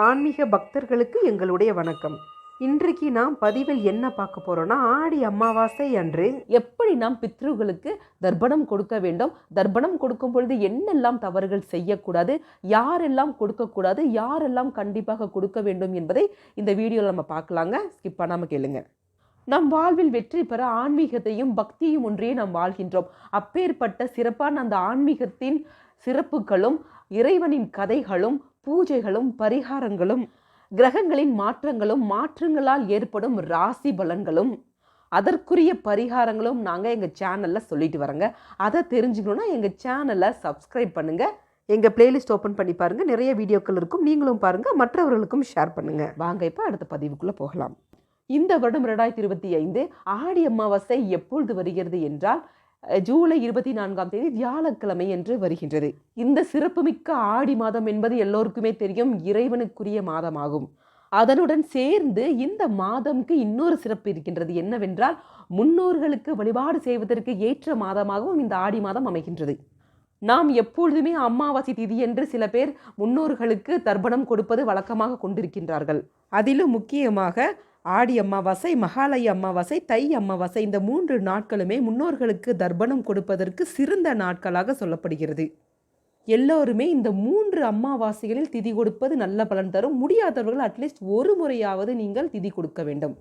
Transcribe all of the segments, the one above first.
ஆன்மீக பக்தர்களுக்கு எங்களுடைய வணக்கம். இன்றைக்கு நாம் பதிவில் என்ன பார்க்க போறோம்னா, ஆடி அமாவாசை அன்று எப்படி நாம் பித்ருகளுக்கு தர்ப்பணம் கொடுக்க வேண்டும், தர்ப்பணம் கொடுக்கும் பொழுது என்னெல்லாம் தவறுகள் செய்யக்கூடாது, யாரெல்லாம் கொடுக்கக்கூடாது, யாரெல்லாம் கண்டிப்பாக கொடுக்க வேண்டும் என்பதை இந்த வீடியோவில் நம்ம பார்க்கலாங்க. ஸ்கிப் பண்ணாமல் கேளுங்க. நம் வாழ்வில் வெற்றி பெற ஆன்மீகத்தையும் பக்தியும் ஒன்றே நாம் வாழ்கின்றோம். அப்பேற்பட்ட சிறப்பான அந்த ஆன்மீகத்தின் சிறப்புகளும் இறைவனின் கதைகளும் பூஜைகளும் பரிகாரங்களும் கிரகங்களின் மாற்றங்களும் மாற்றங்களால் ஏற்படும் ராசி பலன்களும் அதற்குரிய பரிகாரங்களும் நாங்கள் எங்கள் சேனலில் சொல்லிட்டு வரோங்க. அதை தெரிஞ்சுக்கணுன்னா எங்கள் சேனலை சப்ஸ்கிரைப் பண்ணுங்கள். எங்கள் பிளேலிஸ்ட் ஓப்பன் பண்ணி பாருங்கள், நிறைய வீடியோக்கள் இருக்கும். நீங்களும் பாருங்கள், மற்றவர்களுக்கும் ஷேர் பண்ணுங்கள். வாங்க இப்போ அடுத்த பதிவுக்குள்ளே போகலாம். இந்த வருடம் 2025 ஆடி அமாவாசை எப்பொழுது வருகிறது என்றால் ஜூலை 24ஆம் தேதி வியாழக்கிழமை என்று வருகின்றது. இந்த சிறப்புமிக்க ஆடி மாதம் என்பது எல்லோருக்குமே தெரியும், இறைவனுக்குரிய மாதமாகும். அதனுடன் சேர்ந்து இந்த மாதம்க்கு இன்னொரு சிறப்பு இருக்கின்றது. என்னவென்றால் முன்னோர்களுக்கு வழிபாடு செய்வதற்கு ஏற்ற மாதமாகவும் இந்த ஆடி மாதம் அமைகின்றது. நாம் எப்பொழுதுமே அமாவாசை திதி என்று சில பேர் முன்னோர்களுக்கு தர்ப்பணம் கொடுப்பது வழக்கமாக கொண்டிருக்கின்றார்கள். அதிலும் முக்கியமாக ஆடி அமாவாசை, மகாலய அமாவாசை, தை அமாவாசை, இந்த 3 நாட்களுமே முன்னோர்களுக்கு தர்ப்பணம் கொடுப்பதற்கு சிறந்த நாட்களாக சொல்லப்படுகிறது. எல்லோருமே இந்த 3 அமாவாசைகளில் திதி கொடுப்பது நல்ல பலன் தரும். முடியாதவர்கள் அட்லீஸ்ட் ஒரு முறையாவது நீங்கள் திதி கொடுக்க வேண்டும்.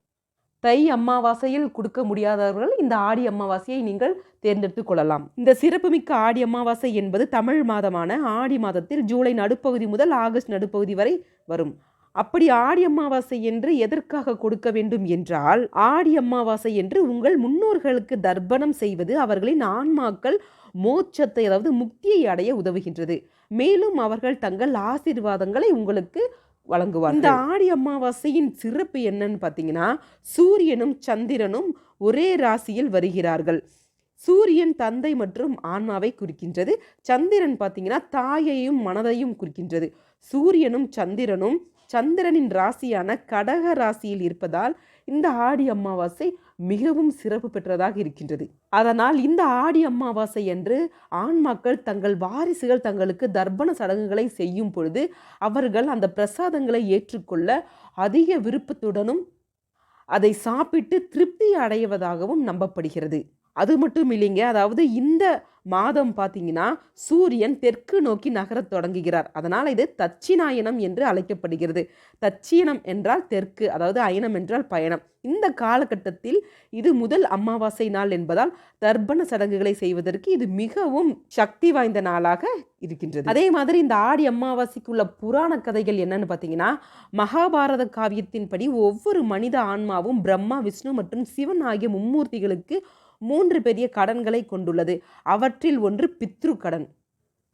தை அமாவாசையில் கொடுக்க முடியாதவர்கள் இந்த ஆடி அமாவாசையை நீங்கள் தேர்ந்தெடுத்து கொள்ளலாம். இந்த சிறப்புமிக்க ஆடி அமாவாசை என்பது தமிழ் மாதமான ஆடி மாதத்தில் ஜூலை நடுப்பகுதி முதல் ஆகஸ்ட் நடுப்பகுதி வரை வரும். அப்படி ஆடி அமாவாசை என்று எதற்காக கொடுக்க வேண்டும் என்றால், ஆடி அமாவாசை என்று உங்கள் முன்னோர்களுக்கு தர்ப்பணம் செய்வது அவர்களின் ஆன்மாக்கள் மோட்சத்தை, அதாவது முக்தியை அடைய உதவுகின்றது. மேலும் அவர்கள் தங்கள் ஆசீர்வாதங்களை உங்களுக்கு வழங்குவார். இந்த ஆடி அமாவாசையின் சிறப்பு என்னன்னு பார்த்தீங்கன்னா, சூரியனும் சந்திரனும் ஒரே ராசியில் வருகிறார்கள். சூரியன் தந்தை மற்றும் ஆன்மாவை குறிக்கின்றது. சந்திரன் பார்த்தீங்கன்னா தாயையும் மனதையும் குறிக்கின்றது. சூரியனும் சந்திரனும் சந்திரனின் ராசியான கடக ராசியில் இருப்பதால் இந்த ஆடி அமாவாசை மிகவும் சிறப்பு பெற்றதாக இருக்கின்றது. அதனால் இந்த ஆடி அமாவாசை என்று ஆண்மக்கள் தங்கள் வாரிசுகள் தங்களுக்கு தர்ப்பண சடங்குகளை செய்யும் பொழுது அவர்கள் அந்த பிரசாதங்களை ஏற்றுக்கொள்ள அதிக விருப்பத்துடனும் அதை சாப்பிட்டு திருப்தி அடைவதாகவும் நம்பப்படுகிறது. அது மட்டும் இல்லைங்க, அதாவது இந்த மாதம் பார்த்தீங்கன்னா சூரியன் தெற்கு நோக்கி நகரத் தொடங்குகிறார். அதனால் இது தட்சிணாயனம் என்று அழைக்கப்படுகிறது. தட்சிணம் என்றால் தெற்கு, அதாவது அயனம் என்றால் பயணம். இந்த காலகட்டத்தில் இது முதல் அமாவாசை நாள் என்பதால் தர்ப்பண சடங்குகளை செய்வதற்கு இது மிகவும் சக்தி வாய்ந்த நாளாக இருக்கின்றது. அதே மாதிரி இந்த ஆடி அமாவாசைக்குள்ள புராண கதைகள் என்னன்னு பார்த்தீங்கன்னா, மகாபாரத காவியத்தின்படி ஒவ்வொரு மனித ஆன்மாவும் பிரம்மா, விஷ்ணு மற்றும் சிவன் ஆகிய மும்மூர்த்திகளுக்கு 3 பெரிய கடன்களை கொண்டுள்ளது. அவற்றில் ஒன்று பித்ரு கடன்,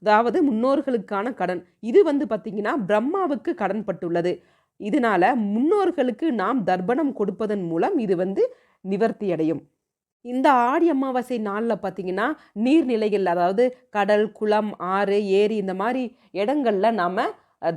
அதாவது முன்னோர்களுக்கான கடன். இது பார்த்தீங்கன்னா பிரம்மாவுக்கு கடன் பட்டுள்ளது. இதனால முன்னோர்களுக்கு நாம் தர்ப்பணம் கொடுப்பதன் மூலம் இது நிவர்த்தி அடையும். இந்த ஆடி அமாவாசை நாளில் பார்த்தீங்கன்னா நீர்நிலைகள், அதாவது கடல், குளம், ஆறு, ஏரி, இந்த மாதிரி இடங்கள்ல நாம்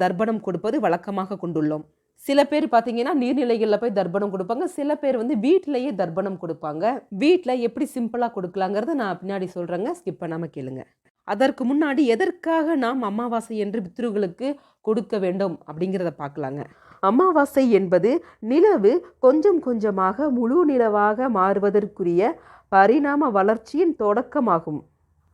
தர்ப்பணம் கொடுப்பது வழக்கமாக கொண்டுள்ளோம். சில பேர் பார்த்தீங்கன்னா நீர்நிலைகளில் போய் தர்ப்பணம் கொடுப்பாங்க. சில பேர் வீட்டிலேயே தர்ப்பணம் கொடுப்பாங்க. வீட்டில் எப்படி சிம்பிளாக கொடுக்கலாங்கிறத நான் பின்னாடி சொல்கிறேங்க, ஸ்கிப் பண்ணாமல் கேளுங்க. அதற்கு முன்னாடி எதற்காக நாம் அமாவாசை என்று பித்ருகளுக்கு கொடுக்க வேண்டும் அப்படிங்கிறத பார்க்கலாங்க. அமாவாசை என்பது நிலவு கொஞ்சம் கொஞ்சமாக முழு நிலவாக மாறுவதற்குரிய பரிணாம வளர்ச்சியின் தொடக்கமாகும்.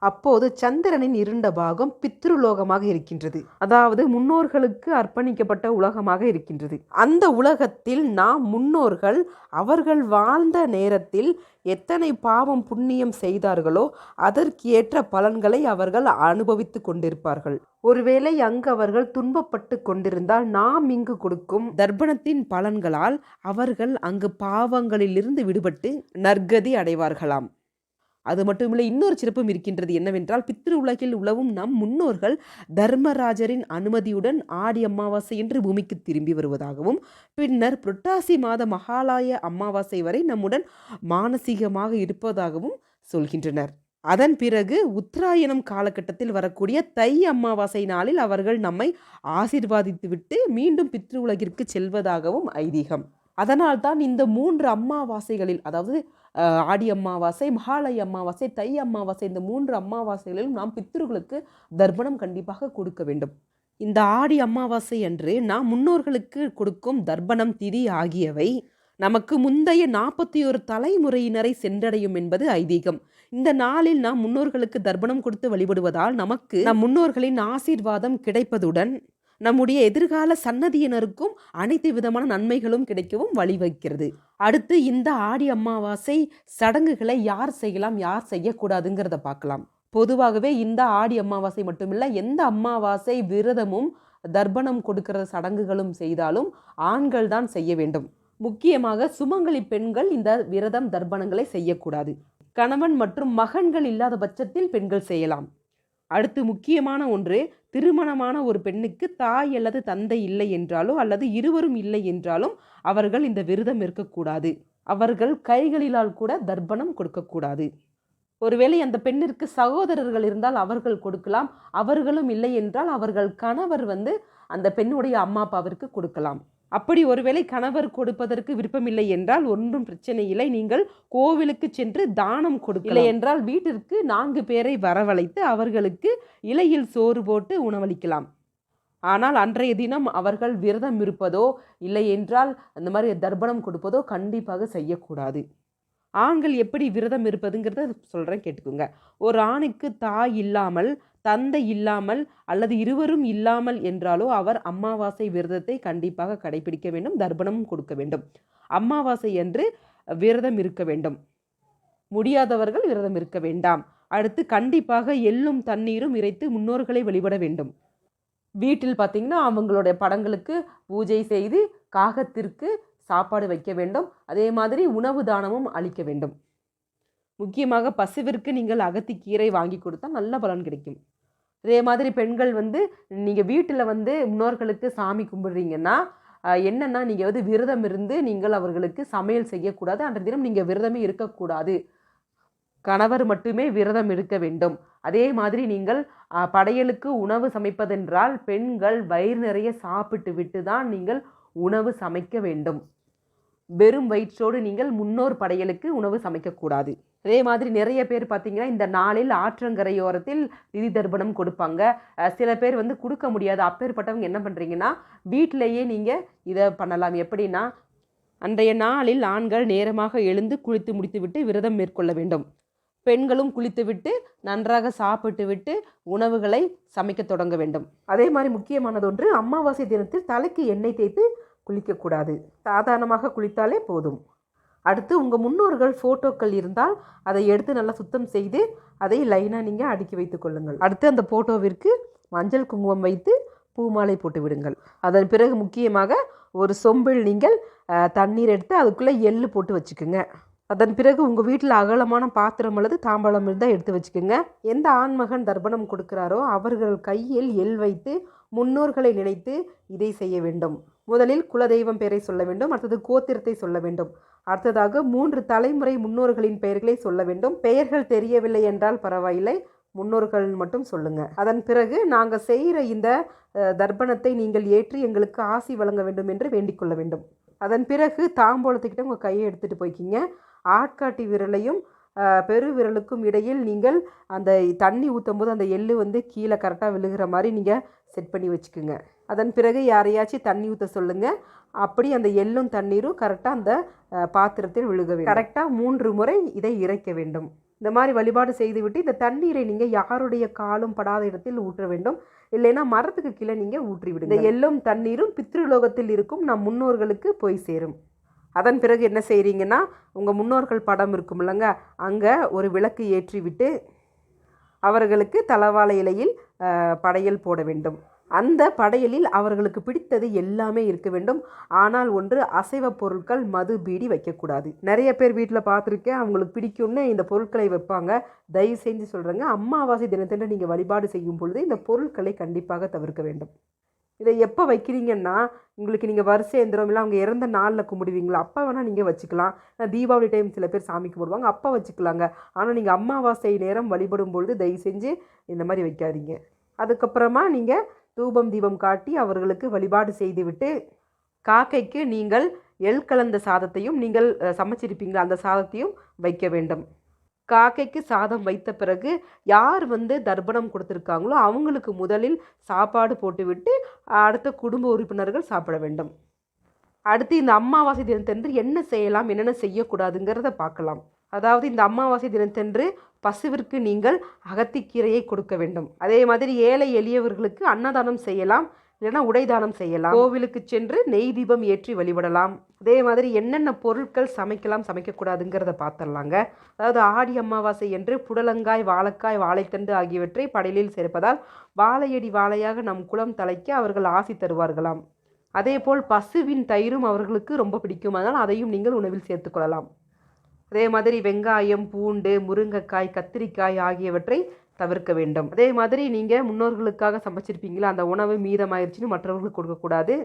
அப்போது சந்திரனின் இருண்ட பாகம் பித்ருலோகமாக இருக்கின்றது, அதாவது முன்னோர்களுக்கு அர்ப்பணிக்கப்பட்ட உலகமாக இருக்கின்றது. அந்த உலகத்தில் நாம் முன்னோர்கள் அவர்கள் வாழ்ந்த நேரத்தில் எத்தனை பாவம் புண்ணியம் செய்தார்களோ அதற்கு ஏற்ற பலன்களை அவர்கள் அனுபவித்து கொண்டிருப்பார்கள். ஒருவேளை அங்கு அவர்கள் துன்பப்பட்டு கொண்டிருந்தால் நாம் இங்கு கொடுக்கும் தர்ப்பணத்தின் பலன்களால் அவர்கள் அங்கு பாவங்களிலிருந்து விடுபட்டு நற்கதி அடைவார்களாம். அது மட்டுமில்லை, இன்னொரு சிறப்பும் இருக்கின்றது. என்னவென்றால் பித்ரு உலகில் உலவும் நம் முன்னோர்கள் தர்மராஜரின் அனுமதியுடன் ஆடி அமாவாசை என்று பூமிக்கு திரும்பி வருவதாகவும், பின்னர் புரட்டாசி மாத மகாலய அமாவாசை வரை நம்முடன் மானசீகமாக இருப்பதாகவும் சொல்கின்றனர். அதன் பிறகு உத்தராயணம் காலகட்டத்தில் வரக்கூடிய தை அமாவாசை நாளில் அவர்கள் நம்மை ஆசீர்வாதித்துவிட்டு மீண்டும் பித்ரு உலகிற்கு செல்வதாகவும் ஐதீகம். அதனால்தான் இந்த 3 அமாவாசைகளில், அதாவது ஆடி அமாவாசை, மகாலய அமாவாசை, தை அமாவாசை, இந்த 3 அமாவாசைகளிலும் நாம் பித்ருகளுக்கு தர்ப்பணம் கண்டிப்பாக கொடுக்க வேண்டும். இந்த ஆடி அமாவாசை அன்று நாம் முன்னோர்களுக்கு கொடுக்கும் தர்ப்பணம் திதி ஆகியவை நமக்கு முந்தைய 41 தலைமுறையினரை சென்றடையும் என்பது ஐதீகம். இந்த நாளில் நாம் முன்னோர்களுக்கு தர்ப்பணம் கொடுத்து வழிபடுவதால் நமக்கு நம் முன்னோர்களின் ஆசீர்வாதம் கிடைப்பதுடன் நம்முடைய எதிர்கால சன்னதியினருக்கும் அனைத்து விதமான நன்மைகளும் கிடைக்கவும் வழிவகுக்கிறது. அடுத்து இந்த ஆடி அமாவாசை சடங்குகளை யார் செய்யலாம், யார் செய்யக்கூடாதுங்கிறத பார்க்கலாம். பொதுவாகவே இந்த ஆடி அமாவாசை மட்டுமில்லை, எந்த அமாவாசை விரதமும் தர்ப்பணம் கொடுக்கிற சடங்குகளும் செய்தாலும் ஆண்கள் தான் செய்ய வேண்டும். முக்கியமாக சுமங்கலி பெண்கள் இந்த விரதம் தர்ப்பணங்களை செய்யக்கூடாது. கணவன் மற்றும் மகன்கள் இல்லாத பட்சத்தில் பெண்கள் செய்யலாம். அடுத்து முக்கியமான ஒன்று, திருமணமான ஒரு பெண்ணுக்கு தாய் அல்லது தந்தை இல்லை என்றாலோ அல்லது இருவரும் இல்லை என்றாலும் அவர்கள் இந்த விரதம் இருக்கக்கூடாது. அவர்கள் கைகளிலால் கூட தர்ப்பணம் கொடுக்கக்கூடாது. ஒருவேளை அந்த பெண்ணிற்கு சகோதரர்கள் இருந்தால் அவர்கள் கொடுக்கலாம். அவர்களும் இல்லை என்றால் அவர்கள் கணவர் அந்த பெண்ணுடைய அம்மா அப்பாவிற்கு கொடுக்கலாம். அப்படி ஒருவேளை கணவர் கொடுப்பதற்கு விருப்பமில்லை என்றால் ஒன்றும் பிரச்சனை இல்லை. நீங்கள் கோவிலுக்கு சென்று தானம் கொடுக்கலை என்றால் வீட்டிற்கு 4 பேரை வரவழைத்து அவர்களுக்கு இலையில் சோறு போட்டு உணவளிக்கலாம். ஆனால் அன்றைய தினம் அவர்கள் விரதம் இருப்பதோ இல்லை என்றால் அந்த மாதிரி தர்ப்பணம் கொடுப்பதோ கண்டிப்பாக செய்யக்கூடாது. ஆண்கள் எப்படி விரதம் இருப்பதுங்கிறத சொல்கிறேன், கேட்டுக்கோங்க. ஒரு ஆணுக்கு தாய் இல்லாமல், தந்தை இல்லாமல் அல்லது இருவரும் இல்லாமல் என்றாலோ அவர் அமாவாசை விரதத்தை கண்டிப்பாக கடைபிடிக்க வேண்டும், தர்ப்பணமும் கொடுக்க வேண்டும். அமாவாசை அன்று விரதம் இருக்க வேண்டும். முடியாதவர்கள் விரதம் இருக்க வேண்டாம். அடுத்து கண்டிப்பாக எள்ளும் தண்ணீரும் இறைத்து முன்னோர்களை வழிபட வேண்டும். வீட்டில் பார்த்திங்கன்னா அவங்களுடைய படங்களுக்கு பூஜை செய்து காகத்திற்கு சாப்பாடு வைக்க வேண்டும். அதே மாதிரி உணவு தானமும் அளிக்க வேண்டும். முக்கியமாக பசுவிற்கு நீங்கள் அகத்திக்கீரை வாங்கி கொடுத்தா நல்ல பலன் கிடைக்கும். அதே மாதிரி பெண்கள் நீங்கள் வீட்டில் முன்னோர்களுக்கு சாமி கும்பிடுறீங்கன்னா என்னென்னா நீங்கள் விரதம் இருந்து நீங்கள் அவர்களுக்கு சமையல் செய்யக்கூடாது. அன்றைய தினம் நீங்கள் விரதமே இருக்கக்கூடாது. கணவர் மட்டுமே விரதம் இருக்க வேண்டும். அதே மாதிரி நீங்கள் படையலுக்கு உணவு சமைப்பதென்றால் பெண்கள் வயிறு நிறைய சாப்பிட்டு விட்டு தான் நீங்கள் உணவு சமைக்க வேண்டும். வெறும் வயிற்றோடு நீங்கள் முன்னோர் படையலுக்கு உணவு சமைக்கக்கூடாது. அதே மாதிரி நிறைய பேர் பார்த்திங்கன்னா இந்த நாளில் ஆற்றங்கரையோரத்தில் திதி தர்ப்பணம் கொடுப்பாங்க. சில பேர் கொடுக்க முடியாது. அப்பேற்பட்டவங்க என்ன பண்ணுறீங்கன்னா வீட்டிலேயே நீங்கள் இதை பண்ணலாம். எப்படின்னா அன்றைய நாளில் ஆண்கள் நேரமாக எழுந்து குளித்து முடித்துவிட்டு விரதம் மேற்கொள்ள வேண்டும். பெண்களும் குளித்துவிட்டு நன்றாக சாப்பிட்டு விட்டு உணவுகளை சமைக்க தொடங்க வேண்டும். அதே மாதிரி முக்கியமானது ஒன்று, அமாவாசை தினத்தில் தலைக்கு எண்ணெய் தேய்த்து குளிக்கக்கூடாது. சாதாரணமாக குளித்தாலே போதும். அடுத்து உங்கள் முன்னோர்கள் ஃபோட்டோக்கள் இருந்தால் அதை எடுத்து நல்லா சுத்தம் செய்து அதை லைனாக நீங்கள் அடுக்கி வைத்து கொள்ளுங்கள். அடுத்து அந்த ஃபோட்டோவிற்கு மஞ்சள் குங்குமம் வைத்து பூமாலை போட்டு விடுங்கள். அதன் பிறகு முக்கியமாக ஒரு சொம்பில் நீங்கள் தண்ணீர் எடுத்து அதுக்குள்ளே எள்ளு போட்டு வச்சுக்கோங்க. அதன் பிறகு உங்கள் வீட்டில் அகலமான பாத்திரம் அல்லது தாம்பாளம் இருந்தால் எடுத்து வச்சுக்கோங்க. எந்த ஆண்மகன் தர்ப்பணம் கொடுக்கிறாரோ அவர்கள் கையில் எள் வைத்து முன்னோர்களை நினைத்து இதை செய்ய வேண்டும். முதலில் குலதெய்வம் பெயரை சொல்ல வேண்டும். அடுத்தது கோத்திரத்தை சொல்ல வேண்டும். அடுத்ததாக 3 தலைமுறை முன்னோர்களின் பெயர்களை சொல்ல வேண்டும். பெயர்கள் தெரியவில்லை என்றால் பரவாயில்லை, முன்னோர்கள் மட்டும் சொல்லுங்க. அதன் பிறகு நாங்கள் செய்கிற இந்த தர்ப்பணத்தை நீங்கள் ஏற்றி எங்களுக்கு ஆசி வழங்க வேண்டும் என்று வேண்டிக் கொள்ள வேண்டும். அதன் பிறகு தாம்பூலத்துக்கிட்ட உங்கள் கையை எடுத்துகிட்டு போய்க்கிங்க. ஆட்காட்டி விரலையும் பெரு விரலுக்கும் இடையில் நீங்கள் அந்த தண்ணி ஊற்றும் போது அந்த எள்ளு கீழே கரெக்டாக விழுகிற மாதிரி நீங்கள் செட் பண்ணி வச்சுக்கோங்க. அதன் பிறகு யாரையாச்சும் தண்ணி ஊற்ற சொல்லுங்கள். அப்படி அந்த எள்ளும் தண்ணீரும் கரெக்டாக அந்த பாத்திரத்தில் விழுக வேண்டும். கரெக்டாக 3 முறை இதை இறைக்க வேண்டும். இந்த மாதிரி வழிபாடு செய்துவிட்டு இந்த தண்ணீரை நீங்கள் யாருடைய காலும் படாத இடத்தில் ஊற்ற வேண்டும். இல்லைன்னா மரத்துக்கு கீழே நீங்கள் ஊற்றி விடுங்க. இந்த எள்ளும் தண்ணீரும் பித்ருலோகத்தில் இருக்கும் நம் முன்னோர்களுக்கு போய் சேரும். அதன் பிறகு என்ன செய்கிறீங்கன்னா உங்கள் முன்னோர்கள் படம் இருக்கும் இல்லைங்க, அங்கே ஒரு விளக்கு ஏற்றி விட்டு அவர்களுக்கு தலவாழை இலையில் படையல் போட வேண்டும். அந்த படையலில் அவர்களுக்கு பிடித்தது எல்லாமே இருக்க வேண்டும். ஆனால் ஒன்று, அசைவ பொருட்கள் மது பீடி வைக்கக்கூடாது. நிறைய பேர் வீட்டில் பார்த்துருக்கேன், அவங்களுக்கு பிடிக்கும்னு இந்த பொருட்களை வைப்பாங்க. தயவு செஞ்சு சொல்கிறேங்க, அமாவாசை தினத்தில் நீங்கள் வழிபாடு செய்யும் பொழுது இந்த பொருட்களை கண்டிப்பாக தவிர்க்க வேண்டும். இதை எப்போ வைக்கிறீங்கன்னா உங்களுக்கு நீங்கள் வரிசை எந்திரம் இல்லை அவங்க இறந்த நாளில் கும்பிடுவீங்களா அப்போ வேணால் நீங்கள் வச்சுக்கலாம். தீபாவளி டைம் சில பேர் சாமி கும்பிடுவாங்க, அப்போ வச்சுக்கலாங்க. ஆனால் நீங்கள் அமாவாசை நேரம் வழிபடும் பொழுது தயவு செஞ்சு இந்த மாதிரி வைக்காதீங்க. அதுக்கப்புறமா நீங்கள் தூபம் தீபம் காட்டி அவர்களுக்கு வழிபாடு செய்துவிட்டு காக்கைக்கு நீங்கள் எள் கலந்த சாதத்தையும் நீங்கள் சமைச்சிருப்பீங்களா அந்த சாதத்தையும் வைக்க வேண்டும். காக்கைக்கு சாதம் வைத்த பிறகு யார் வந்து தர்ப்பணம் கொடுத்துருக்காங்களோ அவங்களுக்கு முதலில் சாப்பாடு போட்டுவிட்டு அடுத்த குடும்ப உறுப்பினர்கள் சாப்பிட வேண்டும். அடுத்து இந்த அமாவாசை தினத்தன்று என்ன செய்யலாம், என்னென்ன செய்யக்கூடாதுங்கிறத பார்க்கலாம். அதாவது இந்த அமாவாசை தினத்தன்று பசுவிற்கு நீங்கள் அகத்திக்கீரையை கொடுக்க வேண்டும். அதே மாதிரி ஏழை எளியவர்களுக்கு அன்னதானம் செய்யலாம், இல்லைன்னா உடைதானம் செய்யலாம். கோவிலுக்கு சென்று நெய் தீபம் ஏற்றி வழிபடலாம். அதே மாதிரி என்னென்ன பொருட்கள் சமைக்கலாம், சமைக்கக்கூடாதுங்கிறத பார்த்துடலாங்க. அதாவது ஆடி அமாவாசை என்று புடலங்காய், வாழைக்காய், வாழைத்தண்டு ஆகியவற்றை படையலில் சேர்ப்பதால் வாழையடி வாழையாக நம் குலம் தலைக்க அவர்கள் ஆசி தருவார்களாம். அதேபோல் பசுவின் தயிரும் அவர்களுக்கு ரொம்ப பிடிக்கும், அதனால் அதையும் நீங்கள் உணவில் சேர்த்துக்கொள்ளலாம். அதே மாதிரி வெங்காயம், பூண்டு, முருங்கைக்காய், கத்திரிக்காய் ஆகியவற்றை தவிர்க்க வேண்டும். அதே மாதிரி நீங்கள் முன்னோர்களுக்காக சமைச்சிருப்பீங்களா, அந்த உணவு மீதமாயிருச்சுன்னு மற்றவர்களுக்கு கொடுக்கக்கூடாது.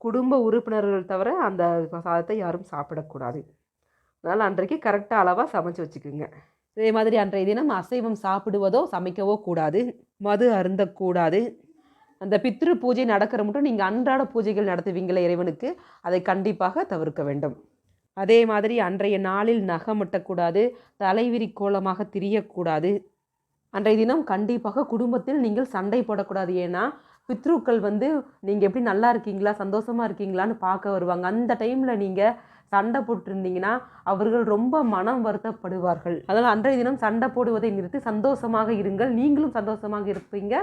குடும்ப உறுப்பினர்கள் தவிர அந்த சாதத்தை யாரும் சாப்பிடக்கூடாது. அதனால் அன்றைக்கு கரெக்டாக அளவாக சமைச்சு வச்சுக்கோங்க. அதே மாதிரி அன்றைய தினம் அசைவம் சாப்பிடுவதோ சமைக்கவோ கூடாது, மது அருந்தக்கூடாது. அந்த பித்ரு பூஜை நடக்கிற மட்டும் நீங்கள் அன்றாட பூஜைகள் நடத்துவீங்களே இறைவனுக்கு, அதை கண்டிப்பாக தவிர்க்க வேண்டும். அதே மாதிரி அன்றைய நாளில் நகம் வெட்டக்கூடாது, தலைவிரி கோலமாக திரியக்கூடாது. அன்றைய தினம் கண்டிப்பாக குடும்பத்தில் நீங்கள் சண்டை போடக்கூடாது. ஏன்னா பித்ருக்கள் வந்து நீங்கள் எப்படி நல்லா இருக்கீங்களா, சந்தோஷமாக இருக்கீங்களான்னு பார்க்க வருவாங்க. அந்த டைமில் நீங்கள் சண்டை போட்டிருந்தீங்கன்னா அவர்கள் ரொம்ப மனம் வருத்தப்படுவார்கள். அதனால் அன்றைய தினம் சண்டை போடுவதை நிறுத்தி சந்தோஷமாக இருங்கள். நீங்களும் சந்தோஷமாக இருப்பீங்க,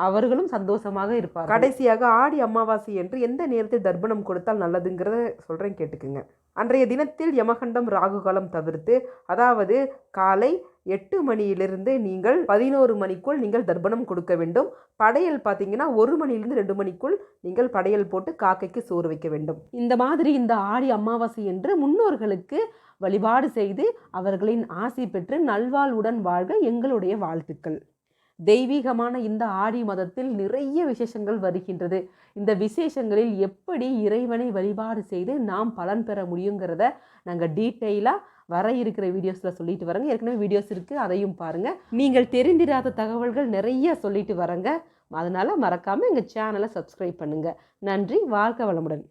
அவர்களும் சந்தோஷமாக இருப்பார். கடைசியாக ஆடி அமாவாசை என்று எந்த நேரத்தில் தர்ப்பணம் கொடுத்தால் நல்லதுங்கிறத சொல்கிறேன், கேட்டுக்குங்க. அன்றைய தினத்தில் யமகண்டம் ராகுகாலம் தவிர்த்து, அதாவது காலை 8 மணியிலிருந்து நீங்கள் 11 மணிக்குள் நீங்கள் தர்ப்பணம் கொடுக்க வேண்டும். படையல் பார்த்தீங்கன்னா 1 மணியிலிருந்து 2 மணிக்குள் நீங்கள் படையல் போட்டு காக்கைக்கு சோறு வைக்க வேண்டும். இந்த மாதிரி இந்த ஆடி அமாவாசை என்று முன்னோர்களுக்கு வழிபாடு செய்து அவர்களின் ஆசி பெற்று நல்வாழ்வுடன் வாழ்க எங்களுடைய வாழ்த்துக்கள். தெய்வீகமான இந்த ஆடி மதத்தில் நிறைய விசேஷங்கள் வருகின்றது. இந்த விசேஷங்களில் எப்படி இறைவனை வழிபாடு செய்து நாம் பலன் பெற முடியுங்கிறத நாங்கள் டீட்டெயிலாக வர இருக்கிற வீடியோஸில் சொல்லிட்டு வரங்க. ஏற்கனவே வீடியோஸ் இருக்குது, அதையும் பாருங்கள். நீங்கள் தெரிந்திராத தகவல்கள் நிறைய சொல்லிட்டு வரங்க. அதனால் மறக்காமல் எங்கள் சேனலை சப்ஸ்கிரைப் பண்ணுங்கள். நன்றி, வாழ்க வளமுடன்.